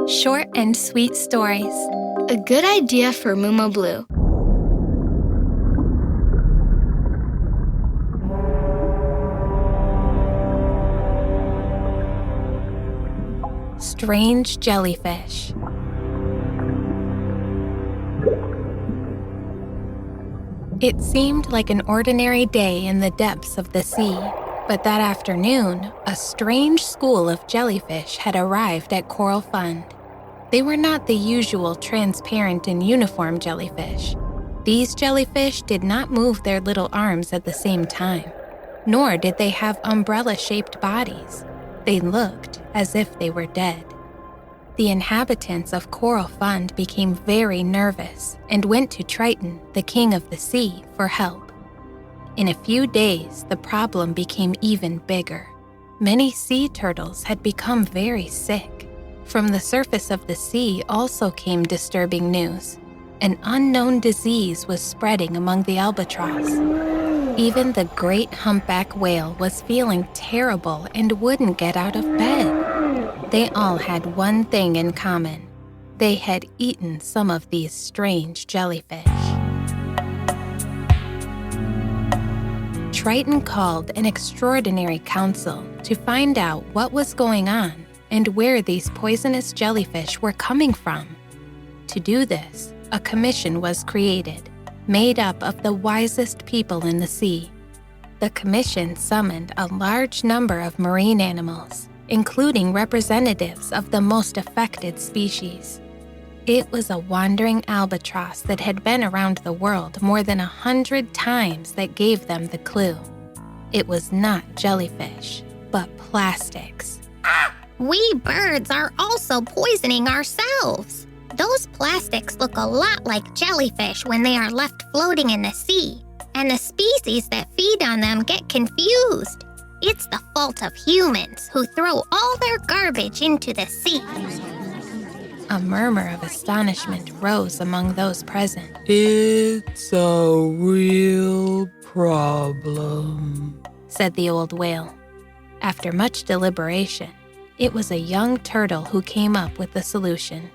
Short and sweet stories. A good idea for Mumo Blue. Strange jellyfish. It seemed like an ordinary day in the depths of the sea, but that afternoon, a strange school of jellyfish had arrived at Coral Fund. They were not the usual transparent and uniform jellyfish. These jellyfish did not move their little arms at the same time, nor did they have umbrella-shaped bodies. They looked as if they were dead. The inhabitants of Coral Fund became very nervous and went to Triton, the king of the sea, for help. In a few days, the problem became even bigger. Many sea turtles had become very sick. From the surface of the sea also came disturbing news. An unknown disease was spreading among the albatross. Even the great humpback whale was feeling terrible and wouldn't get out of bed. They all had one thing in common. They had eaten some of these strange jellyfish. Triton called an extraordinary council to find out what was going on and where these poisonous jellyfish were coming from. To do this, a commission was created, made up of the wisest people in the sea. The commission summoned a large number of marine animals, including representatives of the most affected species. It was a wandering albatross that had been around the world more than 100 times that gave them the clue. It was not jellyfish, but plastics. We birds are also poisoning ourselves. Those plastics look a lot like jellyfish when they are left floating in the sea, and the species that feed on them get confused. It's the fault of humans who throw all their garbage into the sea. A murmur of astonishment rose among those present. It's a real problem, said the old whale. After much deliberation, it was a young turtle who came up with the solution.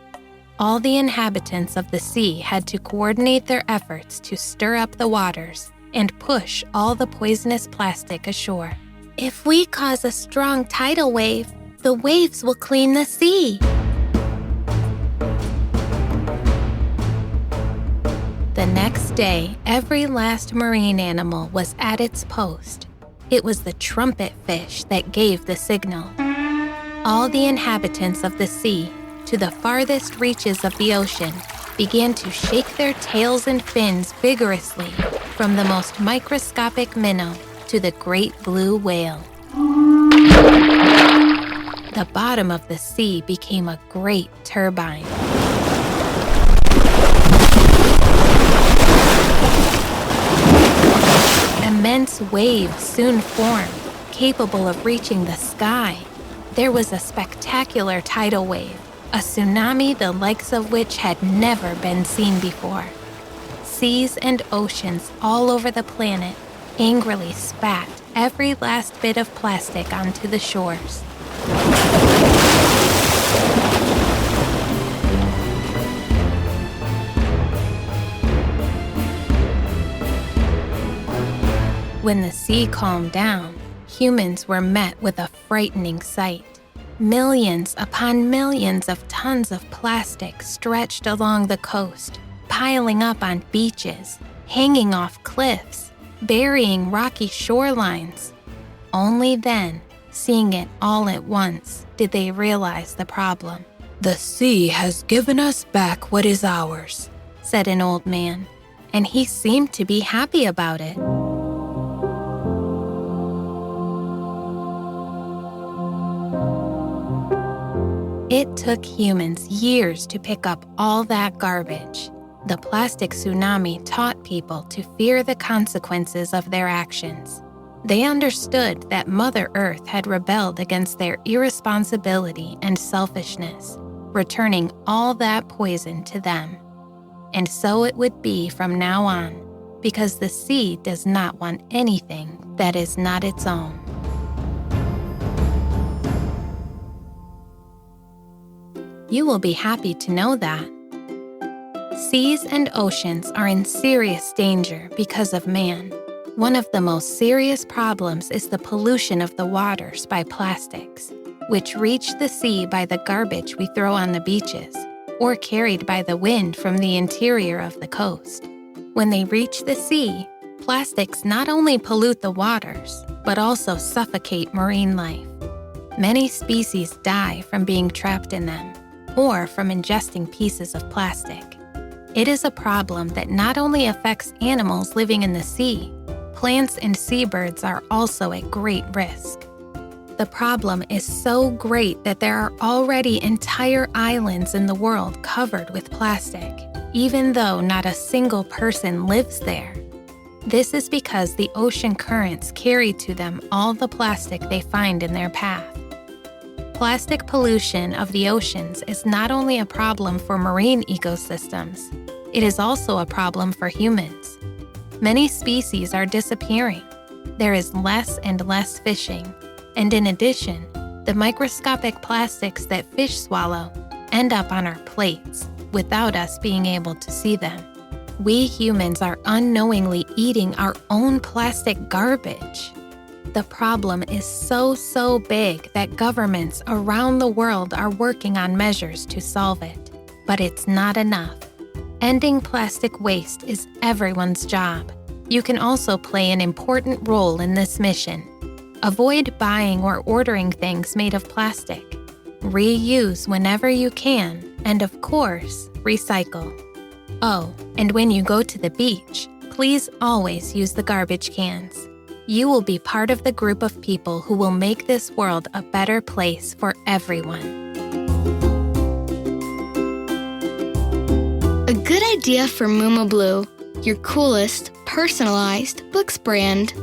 All the inhabitants of the sea had to coordinate their efforts to stir up the waters and push all the poisonous plastic ashore. If we cause a strong tidal wave, the waves will clean the sea. The next day, every last marine animal was at its post. It was the trumpet fish that gave the signal. All the inhabitants of the sea, to the farthest reaches of the ocean, began to shake their tails and fins vigorously, from the most microscopic minnow to the great blue whale. The bottom of the sea became a great turbine. Immense waves soon formed, capable of reaching the sky. There was a spectacular tidal wave, a tsunami the likes of which had never been seen before. Seas and oceans all over the planet angrily spat every last bit of plastic onto the shores. When the sea calmed down, humans were met with a frightening sight. Millions upon millions of tons of plastic stretched along the coast, piling up on beaches, hanging off cliffs, burying rocky shorelines. Only then, seeing it all at once, did they realize the problem. The sea has given us back what is ours, said an old man, and he seemed to be happy about it. It took humans years to pick up all that garbage. The plastic tsunami taught people to fear the consequences of their actions. They understood that Mother Earth had rebelled against their irresponsibility and selfishness, returning all that poison to them. And so it would be from now on, because the sea does not want anything that is not its own. You will be happy to know that. Seas and oceans are in serious danger because of man. One of the most serious problems is the pollution of the waters by plastics, which reach the sea by the garbage we throw on the beaches, or carried by the wind from the interior of the coast. When they reach the sea, plastics not only pollute the waters, but also suffocate marine life. Many species die from being trapped in them, or from ingesting pieces of plastic. It is a problem that not only affects animals living in the sea, plants and seabirds are also at great risk. The problem is so great that there are already entire islands in the world covered with plastic, even though not a single person lives there. This is because the ocean currents carry to them all the plastic they find in their path. Plastic pollution of the oceans is not only a problem for marine ecosystems, it is also a problem for humans. Many species are disappearing. There is less and less fishing, and in addition, the microscopic plastics that fish swallow end up on our plates without us being able to see them. We humans are unknowingly eating our own plastic garbage. The problem is so big that governments around the world are working on measures to solve it. But it's not enough. Ending plastic waste is everyone's job. You can also play an important role in this mission. Avoid buying or ordering things made of plastic. Reuse whenever you can, and of course, recycle. Oh, and when you go to the beach, please always use the garbage cans. You will be part of the group of people who will make this world a better place for everyone. A good idea for Muma Blue, your coolest, personalized books brand.